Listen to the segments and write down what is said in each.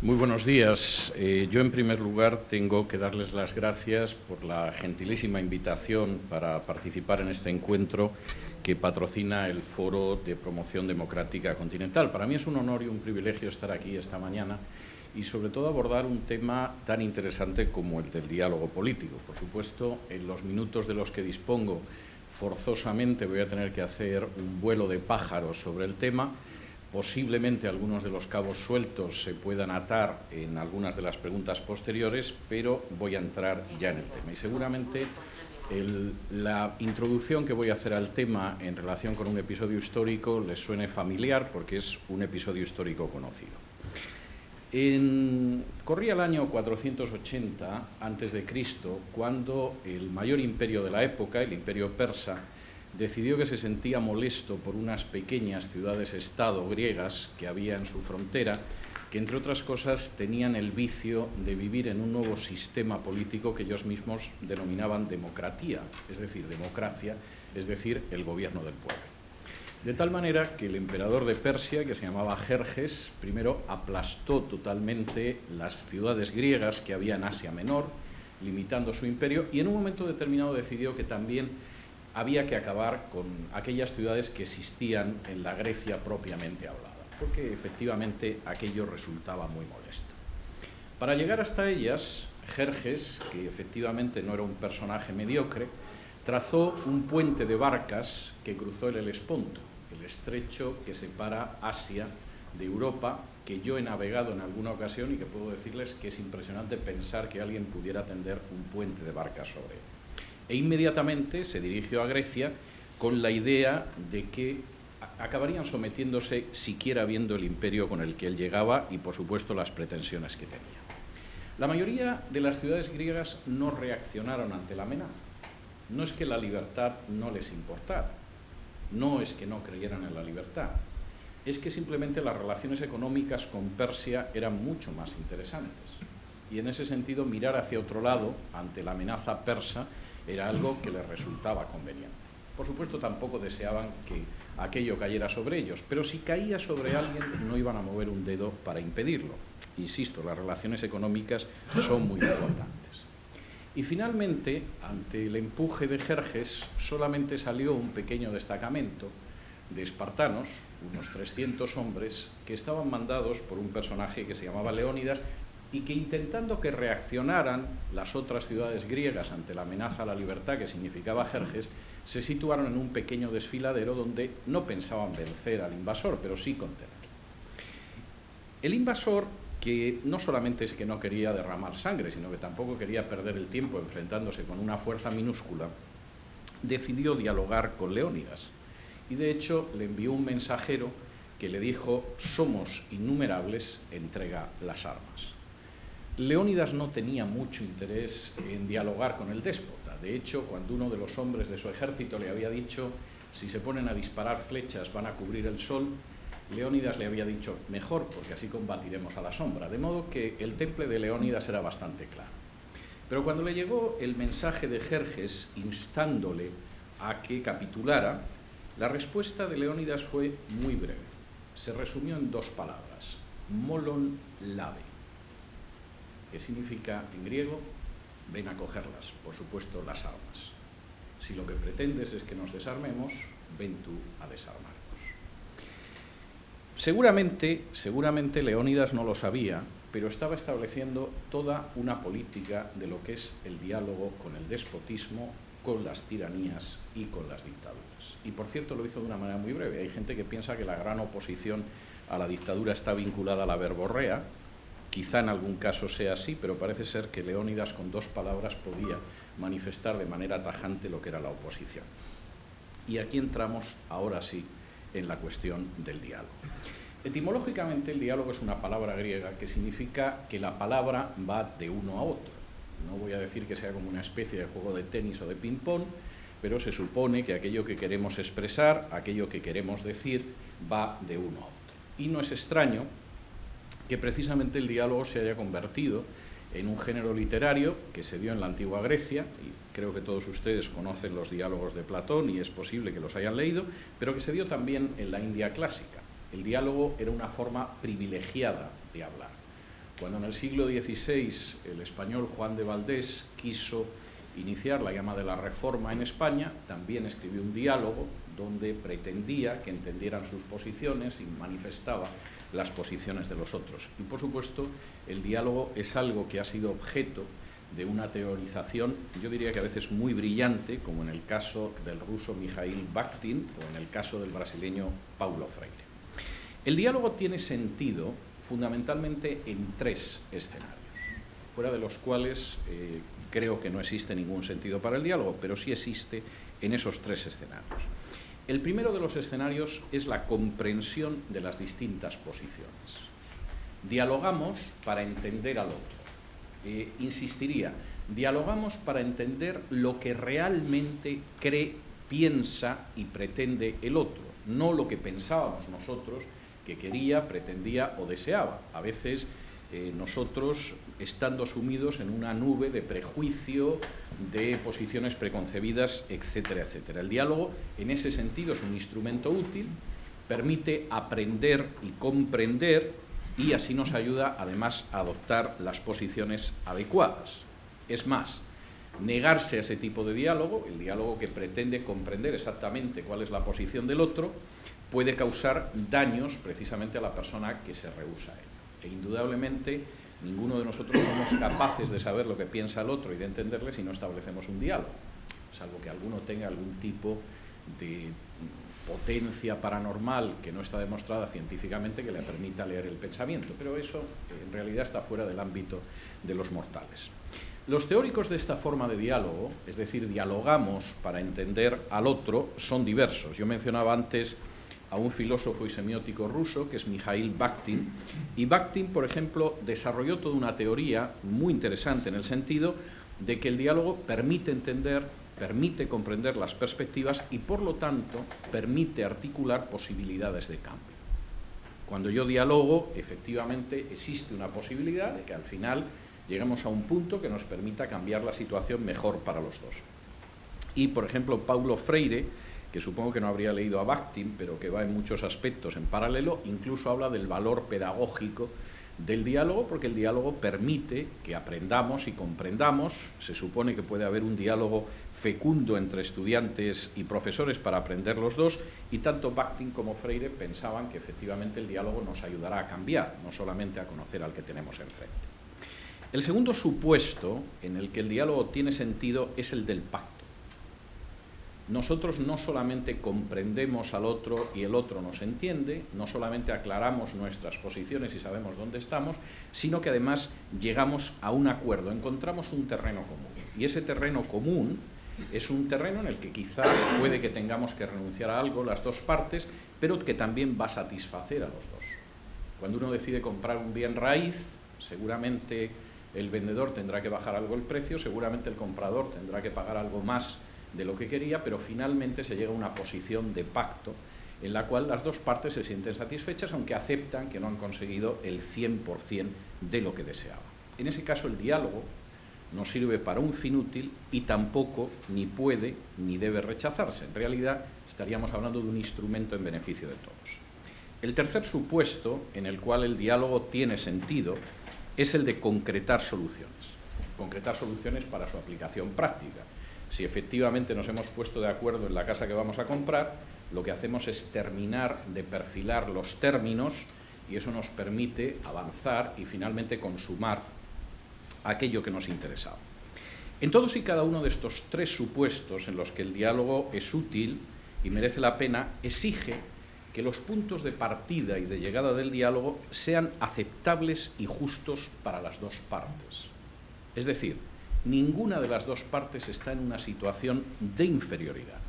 Muy buenos días. Yo, en primer lugar, tengo que darles las gracias por la gentilísima invitación para participar en este encuentro que patrocina el Foro de Promoción Democrática Continental. Para mí es un honor y un privilegio estar aquí esta mañana y, sobre todo, abordar un tema tan interesante como el del diálogo político. Por supuesto, en los minutos de los que dispongo, forzosamente voy a tener que hacer un vuelo de pájaros sobre el tema. Posiblemente algunos de los cabos sueltos se puedan atar en algunas de las preguntas posteriores, pero voy a entrar ya en el tema. Y seguramente la introducción que voy a hacer al tema en relación con un episodio histórico les suene familiar, porque es un episodio histórico conocido. Corría el año 480 a.C., cuando el mayor imperio de la época, el imperio persa, decidió que se sentía molesto por unas pequeñas ciudades-estado griegas que había en su frontera, que, entre otras cosas, tenían el vicio de vivir en un nuevo sistema político que ellos mismos denominaban democracia, es decir, el gobierno del pueblo. De tal manera que el emperador de Persia, que se llamaba Jerjes, primero aplastó totalmente las ciudades griegas que había en Asia Menor, limitando su imperio, y en un momento determinado decidió que también había que acabar con aquellas ciudades que existían en la Grecia propiamente hablada, porque efectivamente aquello resultaba muy molesto. Para llegar hasta ellas, Jerjes, que efectivamente no era un personaje mediocre, trazó un puente de barcas que cruzó el Helesponto, el estrecho que separa Asia de Europa, que yo he navegado en alguna ocasión y que puedo decirles que es impresionante pensar que alguien pudiera tender un puente de barcas sobre él. E inmediatamente se dirigió a Grecia con la idea de que acabarían sometiéndose siquiera viendo el imperio con el que él llegaba y, por supuesto, las pretensiones que tenía. La mayoría de las ciudades griegas no reaccionaron ante la amenaza. No es que la libertad no les importara, no es que no creyeran en la libertad, es que simplemente las relaciones económicas con Persia eran mucho más interesantes. Y en ese sentido, mirar hacia otro lado ante la amenaza persa era algo que les resultaba conveniente. Por supuesto, tampoco deseaban que aquello cayera sobre ellos, pero si caía sobre alguien no iban a mover un dedo para impedirlo. Insisto, las relaciones económicas son muy importantes. Y finalmente, ante el empuje de Jerjes, solamente salió un pequeño destacamento de espartanos, unos 300 hombres, que estaban mandados por un personaje que se llamaba Leónidas, y que, intentando que reaccionaran las otras ciudades griegas ante la amenaza a la libertad que significaba Jerjes, se situaron en un pequeño desfiladero donde no pensaban vencer al invasor, pero sí contenerlo. El invasor, que no solamente es que no quería derramar sangre, sino que tampoco quería perder el tiempo enfrentándose con una fuerza minúscula, decidió dialogar con Leónidas. Y, de hecho, le envió un mensajero que le dijo: «Somos innumerables, entrega las armas». Leónidas no tenía mucho interés en dialogar con el déspota. De hecho, cuando uno de los hombres de su ejército le había dicho: «Si se ponen a disparar flechas van a cubrir el sol», Leónidas le había dicho: «Mejor, porque así combatiremos a la sombra». De modo que el temple de Leónidas era bastante claro. Pero cuando le llegó el mensaje de Jerjes instándole a que capitulara, la respuesta de Leónidas fue muy breve. Se resumió en dos palabras: molon labe, que significa en griego: ven a cogerlas, por supuesto las armas. Si lo que pretendes es que nos desarmemos, ven tú a desarmarnos. Seguramente Leónidas no lo sabía, pero estaba estableciendo toda una política de lo que es el diálogo con el despotismo, con las tiranías y con las dictaduras. Y, por cierto, lo hizo de una manera muy breve. Hay gente que piensa que la gran oposición a la dictadura está vinculada a la verborrea. Quizá en algún caso sea así, pero parece ser que Leónidas con dos palabras podía manifestar de manera tajante lo que era la oposición. Y aquí entramos, ahora sí, en la cuestión del diálogo. Etimológicamente, el diálogo es una palabra griega que significa que la palabra va de uno a otro. No voy a decir que sea como una especie de juego de tenis o de ping-pong, pero se supone que aquello que queremos expresar, aquello que queremos decir, va de uno a otro. Y no es extraño que precisamente el diálogo se haya convertido en un género literario que se dio en la antigua Grecia, y creo que todos ustedes conocen los diálogos de Platón y es posible que los hayan leído, pero que se dio también en la India clásica. El diálogo era una forma privilegiada de hablar. Cuando en el siglo XVI el español Juan de Valdés quiso iniciar la llama de la Reforma en España, también escribió un diálogo donde pretendía que entendieran sus posiciones y manifestaba las posiciones de los otros. Y por supuesto, el diálogo es algo que ha sido objeto de una teorización, yo diría que a veces muy brillante, como en el caso del ruso Mikhail Bakhtin o en el caso del brasileño Paulo Freire. El diálogo tiene sentido fundamentalmente en tres escenarios, fuera de los cuales creo que no existe ningún sentido para el diálogo, pero sí existe en esos tres escenarios. El primero de los escenarios es la comprensión de las distintas posiciones. Dialogamos para entender al otro. Insistiría, dialogamos para entender lo que realmente cree, piensa y pretende el otro, no lo que pensábamos nosotros que quería, pretendía o deseaba. A veces nosotros, estando sumidos en una nube de prejuicio, de posiciones preconcebidas, etcétera, etcétera. El diálogo, en ese sentido, es un instrumento útil, permite aprender y comprender y así nos ayuda, además, a adoptar las posiciones adecuadas. Es más, negarse a ese tipo de diálogo, el diálogo que pretende comprender exactamente cuál es la posición del otro, puede causar daños precisamente a la persona que se rehúsa a ello. E indudablemente ninguno de nosotros somos capaces de saber lo que piensa el otro y de entenderle si no establecemos un diálogo, salvo que alguno tenga algún tipo de potencia paranormal que no está demostrada científicamente que le permita leer el pensamiento, pero eso en realidad está fuera del ámbito de los mortales. Los teóricos de esta forma de diálogo, es decir, dialogamos para entender al otro, son diversos. Yo mencionaba antes a un filósofo y semiótico ruso, que es Mikhail Bakhtin, y Bakhtin, por ejemplo, desarrolló toda una teoría muy interesante en el sentido de que el diálogo permite entender, permite comprender las perspectivas y, por lo tanto, permite articular posibilidades de cambio. Cuando yo dialogo, efectivamente, existe una posibilidad de que al final lleguemos a un punto que nos permita cambiar la situación mejor para los dos. Y, por ejemplo, Paulo Freire, que supongo que no habría leído a Bakhtin, pero que va en muchos aspectos en paralelo, incluso habla del valor pedagógico del diálogo, porque el diálogo permite que aprendamos y comprendamos. Se supone que puede haber un diálogo fecundo entre estudiantes y profesores para aprender los dos, y tanto Bakhtin como Freire pensaban que efectivamente el diálogo nos ayudará a cambiar, no solamente a conocer al que tenemos enfrente. El segundo supuesto en el que el diálogo tiene sentido es el del pacto. Nosotros no solamente comprendemos al otro y el otro nos entiende, no solamente aclaramos nuestras posiciones y sabemos dónde estamos, sino que además llegamos a un acuerdo, encontramos un terreno común. Y ese terreno común es un terreno en el que quizá puede que tengamos que renunciar a algo las dos partes, pero que también va a satisfacer a los dos. Cuando uno decide comprar un bien raíz, seguramente el vendedor tendrá que bajar algo el precio, seguramente el comprador tendrá que pagar algo más de lo que quería, pero finalmente se llega a una posición de pacto en la cual las dos partes se sienten satisfechas, aunque aceptan que no han conseguido el 100% de lo que deseaban. En ese caso, el diálogo no sirve para un fin útil y tampoco ni puede ni debe rechazarse. En realidad, estaríamos hablando de un instrumento en beneficio de todos. El tercer supuesto en el cual el diálogo tiene sentido es el de concretar soluciones. Concretar soluciones para su aplicación práctica. Si efectivamente nos hemos puesto de acuerdo en la casa que vamos a comprar, lo que hacemos es terminar de perfilar los términos y eso nos permite avanzar y finalmente consumar aquello que nos interesaba. En todos y cada uno de estos tres supuestos en los que el diálogo es útil y merece la pena, exige que los puntos de partida y de llegada del diálogo sean aceptables y justos para las dos partes. Es decir, ninguna de las dos partes está en una situación de inferioridad.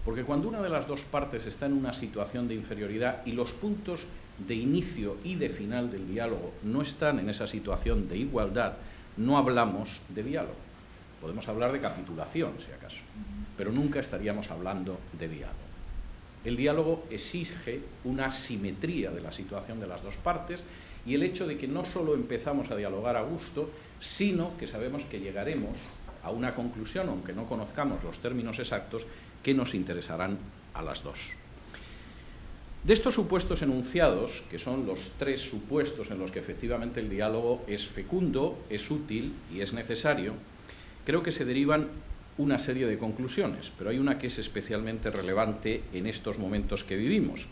Porque cuando una de las dos partes está en una situación de inferioridad y los puntos de inicio y de final del diálogo no están en esa situación de igualdad, no hablamos de diálogo. Podemos hablar de capitulación, si acaso, pero nunca estaríamos hablando de diálogo. El diálogo exige una simetría de la situación de las dos partes y el hecho de que no solo empezamos a dialogar a gusto, sino que sabemos que llegaremos a una conclusión, aunque no conozcamos los términos exactos, que nos interesarán a las dos. De estos supuestos enunciados, que son los tres supuestos en los que efectivamente el diálogo es fecundo, es útil y es necesario, creo que se derivan una serie de conclusiones, pero hay una que es especialmente relevante en estos momentos que vivimos,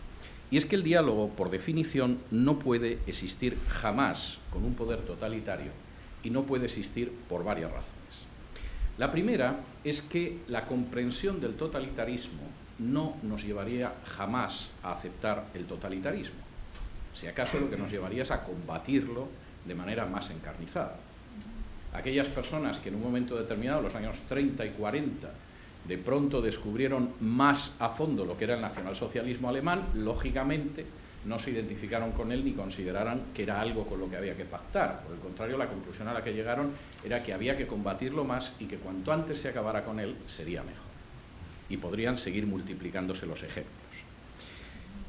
y es que el diálogo, por definición, no puede existir jamás con un poder totalitario y no puede existir por varias razones. La primera es que la comprensión del totalitarismo no nos llevaría jamás a aceptar el totalitarismo. Si acaso lo que nos llevaría es a combatirlo de manera más encarnizada. Aquellas personas que en un momento determinado, los años 30 y 40, de pronto descubrieron más a fondo lo que era el nacionalsocialismo alemán, lógicamente no se identificaron con él ni consideraran que era algo con lo que había que pactar. Por el contrario, la conclusión a la que llegaron era que había que combatirlo más y que cuanto antes se acabara con él, sería mejor. Y podrían seguir multiplicándose los ejemplos.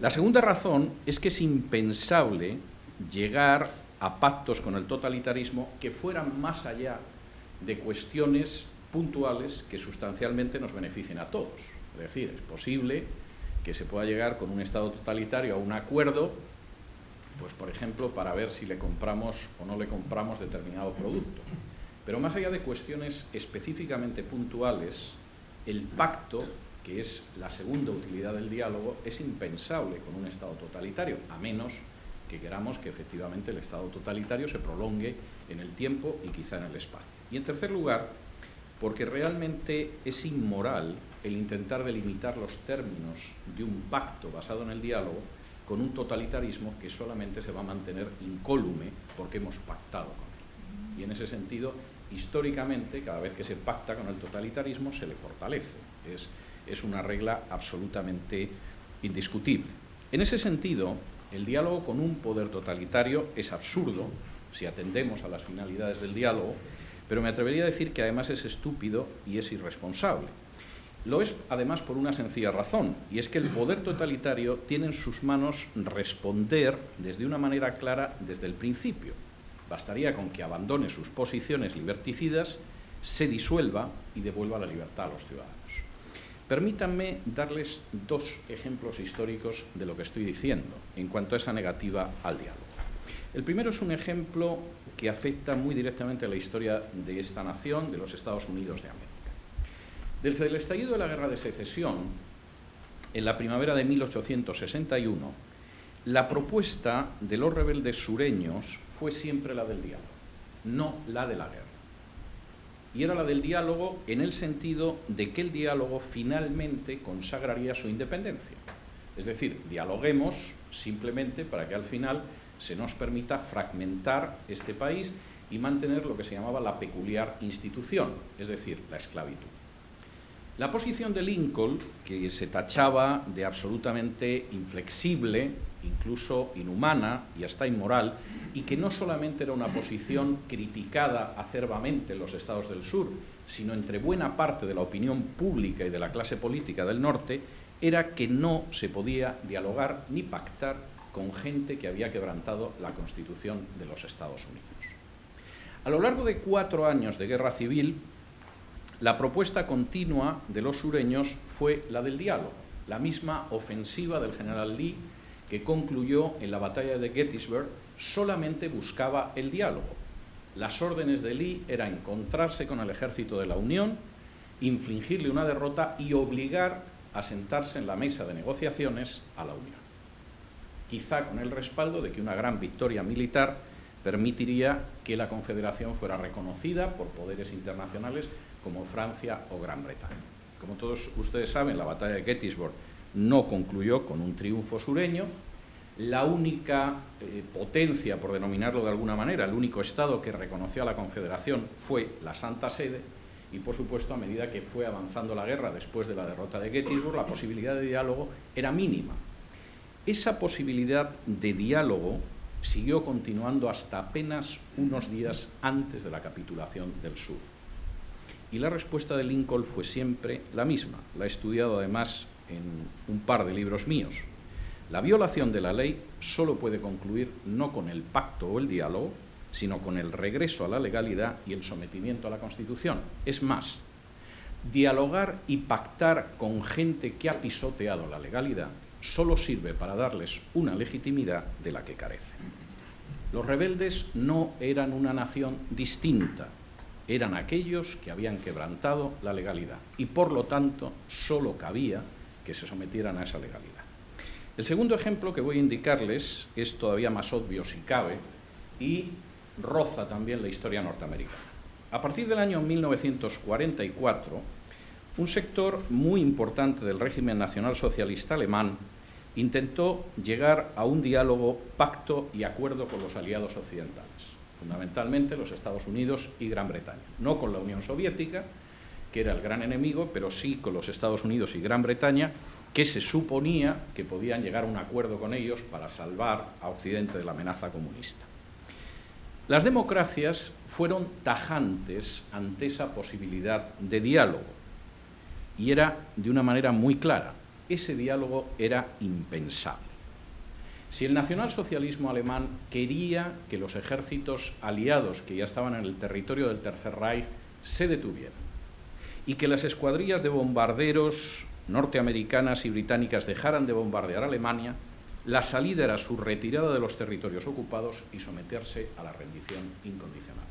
La segunda razón es que es impensable llegar a pactos con el totalitarismo que fueran más allá de cuestiones puntuales que sustancialmente nos beneficien a todos. Es decir, es posible que se pueda llegar con un Estado totalitario a un acuerdo, pues por ejemplo, para ver si le compramos o no le compramos determinado producto. Pero más allá de cuestiones específicamente puntuales, el pacto, que es la segunda utilidad del diálogo, es impensable con un Estado totalitario, a menos que queramos que efectivamente el Estado totalitario se prolongue en el tiempo y quizá en el espacio. Y en tercer lugar, porque realmente es inmoral el intentar delimitar los términos de un pacto basado en el diálogo con un totalitarismo que solamente se va a mantener incólume porque hemos pactado con él. Y en ese sentido, históricamente, cada vez que se pacta con el totalitarismo, se le fortalece. Es una regla absolutamente indiscutible. En ese sentido, el diálogo con un poder totalitario es absurdo, si atendemos a las finalidades del diálogo, pero me atrevería a decir que además es estúpido y es irresponsable. Lo es además por una sencilla razón, y es que el poder totalitario tiene en sus manos responder desde una manera clara desde el principio. Bastaría con que abandone sus posiciones liberticidas, se disuelva y devuelva la libertad a los ciudadanos. Permítanme darles dos ejemplos históricos de lo que estoy diciendo en cuanto a esa negativa al diálogo. El primero es un ejemplo que afecta muy directamente a la historia de esta nación, de los Estados Unidos de América. Desde el estallido de la Guerra de Secesión, en la primavera de 1861, la propuesta de los rebeldes sureños fue siempre la del diálogo, no la de la guerra. Y era la del diálogo en el sentido de que el diálogo finalmente consagraría su independencia. Es decir, dialoguemos simplemente para que al final se nos permita fragmentar este país y mantener lo que se llamaba la peculiar institución, es decir, la esclavitud. La posición de Lincoln, que se tachaba de absolutamente inflexible, incluso inhumana y hasta inmoral, y que no solamente era una posición criticada acerbamente en los estados del sur, sino entre buena parte de la opinión pública y de la clase política del norte, era que no se podía dialogar ni pactar con gente que había quebrantado la Constitución de los Estados Unidos. A lo largo de 4 años de guerra civil, la propuesta continua de los sureños fue la del diálogo, la misma ofensiva del general Lee que concluyó en la batalla de Gettysburg solamente buscaba el diálogo. Las órdenes de Lee eran encontrarse con el ejército de la Unión, infligirle una derrota y obligar a sentarse en la mesa de negociaciones a la Unión. Quizá con el respaldo de que una gran victoria militar permitiría que la Confederación fuera reconocida por poderes internacionales como Francia o Gran Bretaña. Como todos ustedes saben, la batalla de Gettysburg no concluyó con un triunfo sureño. La única potencia, por denominarlo de alguna manera, el único Estado que reconoció a la Confederación fue la Santa Sede y, por supuesto, a medida que fue avanzando la guerra después de la derrota de Gettysburg, la posibilidad de diálogo era mínima. Esa posibilidad de diálogo siguió continuando hasta apenas unos días antes de la capitulación del sur. Y la respuesta de Lincoln fue siempre la misma. La he estudiado además en un par de libros míos. La violación de la ley solo puede concluir no con el pacto o el diálogo, sino con el regreso a la legalidad y el sometimiento a la Constitución. Es más, dialogar y pactar con gente que ha pisoteado la legalidad solo sirve para darles una legitimidad de la que carecen. Los rebeldes no eran una nación distinta, eran aquellos que habían quebrantado la legalidad y, por lo tanto, solo cabía que se sometieran a esa legalidad. El segundo ejemplo que voy a indicarles es todavía más obvio si cabe y roza también la historia norteamericana. A partir del año 1944, un sector muy importante del régimen nacionalsocialista alemán intentó llegar a un diálogo, pacto y acuerdo con los aliados occidentales, fundamentalmente los Estados Unidos y Gran Bretaña. No con la Unión Soviética, que era el gran enemigo, pero sí con los Estados Unidos y Gran Bretaña, que se suponía que podían llegar a un acuerdo con ellos para salvar a Occidente de la amenaza comunista. Las democracias fueron tajantes ante esa posibilidad de diálogo, y era de una manera muy clara. Ese diálogo era impensable. Si el nacionalsocialismo alemán quería que los ejércitos aliados que ya estaban en el territorio del Tercer Reich se detuvieran y que las escuadrillas de bombarderos norteamericanas y británicas dejaran de bombardear a Alemania, la salida era su retirada de los territorios ocupados y someterse a la rendición incondicional.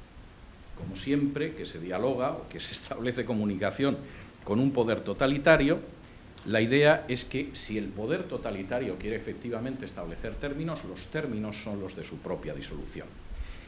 Como siempre que se dialoga o que se establece comunicación con un poder totalitario, la idea es que si el poder totalitario quiere efectivamente establecer términos, los términos son los de su propia disolución.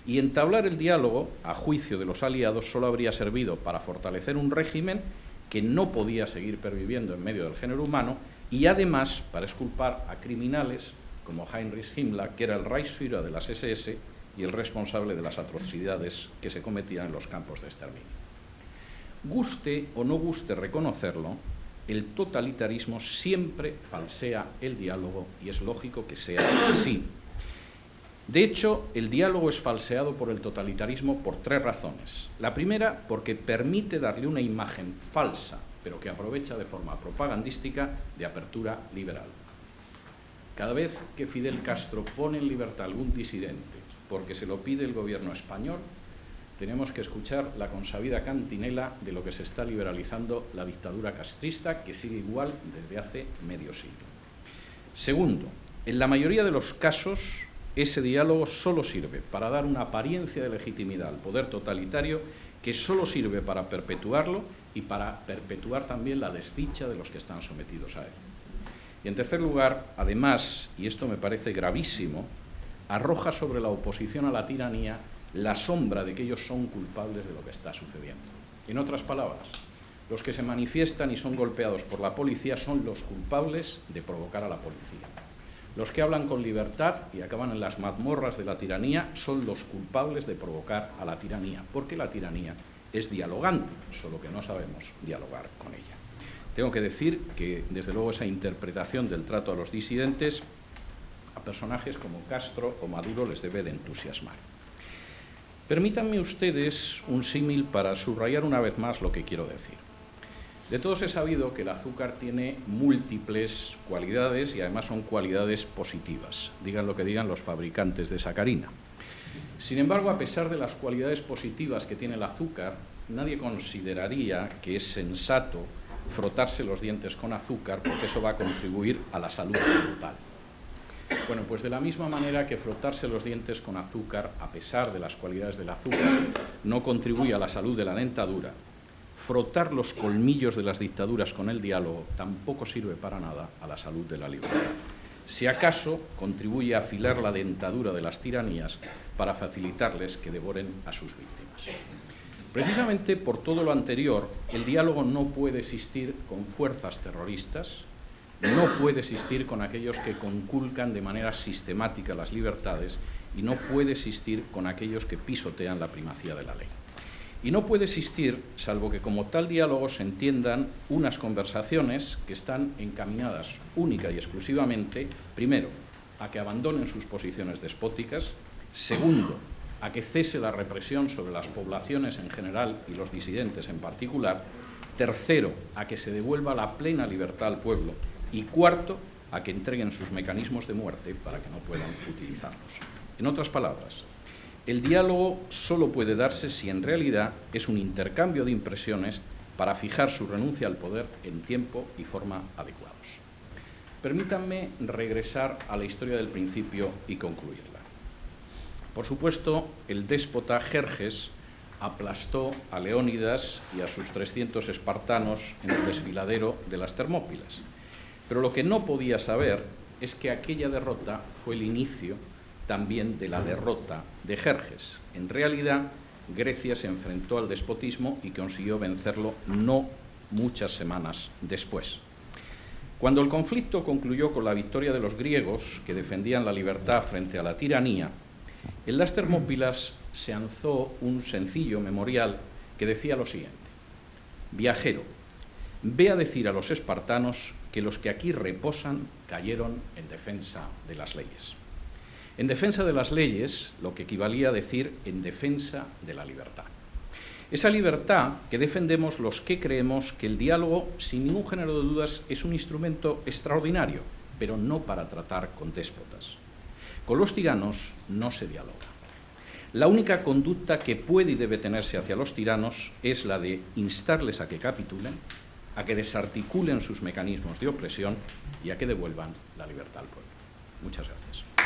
Y entablar el diálogo, a juicio de los aliados, solo habría servido para fortalecer un régimen que no podía seguir perviviendo en medio del género humano y además para exculpar a criminales como Heinrich Himmler, que era el Reichsführer de las SS y el responsable de las atrocidades que se cometían en los campos de exterminio. Guste o no guste reconocerlo, el totalitarismo siempre falsea el diálogo y es lógico que sea así. De hecho, el diálogo es falseado por el totalitarismo por tres razones. La primera, porque permite darle una imagen falsa, pero que aprovecha de forma propagandística, de apertura liberal. Cada vez que Fidel Castro pone en libertad a algún disidente porque se lo pide el gobierno español, tenemos que escuchar la consabida cantinela de lo que se está liberalizando la dictadura castrista, que sigue igual desde hace medio siglo. Segundo, en la mayoría de los casos, ese diálogo solo sirve para dar una apariencia de legitimidad al poder totalitario, que solo sirve para perpetuarlo y para perpetuar también la desdicha de los que están sometidos a él. Y en tercer lugar, además, y esto me parece gravísimo, arroja sobre la oposición a la tiranía la sombra de que ellos son culpables de lo que está sucediendo. En otras palabras, los que se manifiestan y son golpeados por la policía son los culpables de provocar a la policía. Los que hablan con libertad y acaban en las mazmorras de la tiranía son los culpables de provocar a la tiranía, porque la tiranía es dialogante, solo que no sabemos dialogar con ella. Tengo que decir que, desde luego, esa interpretación del trato a los disidentes a personajes como Castro o Maduro les debe de entusiasmar. Permítanme ustedes un símil para subrayar una vez más lo que quiero decir. De todos he sabido que el azúcar tiene múltiples cualidades y además son cualidades positivas, digan lo que digan los fabricantes de sacarina. Sin embargo, a pesar de las cualidades positivas que tiene el azúcar, nadie consideraría que es sensato frotarse los dientes con azúcar porque eso va a contribuir a la salud mental. Bueno, pues de la misma manera que frotarse los dientes con azúcar, a pesar de las cualidades del azúcar, no contribuye a la salud de la dentadura, frotar los colmillos de las dictaduras con el diálogo tampoco sirve para nada a la salud de la libertad. Si acaso, contribuye a afilar la dentadura de las tiranías para facilitarles que devoren a sus víctimas. Precisamente por todo lo anterior, el diálogo no puede existir con fuerzas terroristas, no puede existir con aquellos que conculcan de manera sistemática las libertades y no puede existir con aquellos que pisotean la primacía de la ley. Y no puede existir, salvo que como tal diálogo se entiendan unas conversaciones que están encaminadas única y exclusivamente, primero, a que abandonen sus posiciones despóticas, segundo, a que cese la represión sobre las poblaciones en general y los disidentes en particular, tercero, a que se devuelva la plena libertad al pueblo, y cuarto, a que entreguen sus mecanismos de muerte para que no puedan utilizarlos. En otras palabras, el diálogo solo puede darse si en realidad es un intercambio de impresiones para fijar su renuncia al poder en tiempo y forma adecuados. Permítanme regresar a la historia del principio y concluirla. Por supuesto, el déspota Jerjes aplastó a Leónidas y a sus 300 espartanos en el desfiladero de las Termópilas. Pero lo que no podía saber es que aquella derrota fue el inicio también de la derrota de Jerjes. En realidad, Grecia se enfrentó al despotismo y consiguió vencerlo no muchas semanas después. Cuando el conflicto concluyó con la victoria de los griegos, que defendían la libertad frente a la tiranía, en las Termópilas se alzó un sencillo memorial que decía lo siguiente: viajero, ve a decir a los espartanos que los que aquí reposan cayeron en defensa de las leyes. En defensa de las leyes, lo que equivalía a decir en defensa de la libertad. Esa libertad que defendemos los que creemos que el diálogo, sin ningún género de dudas, es un instrumento extraordinario, pero no para tratar con déspotas. Con los tiranos no se dialoga. La única conducta que puede y debe tenerse hacia los tiranos es la de instarles a que capitulen, a que desarticulen sus mecanismos de opresión y a que devuelvan la libertad al pueblo. Muchas gracias.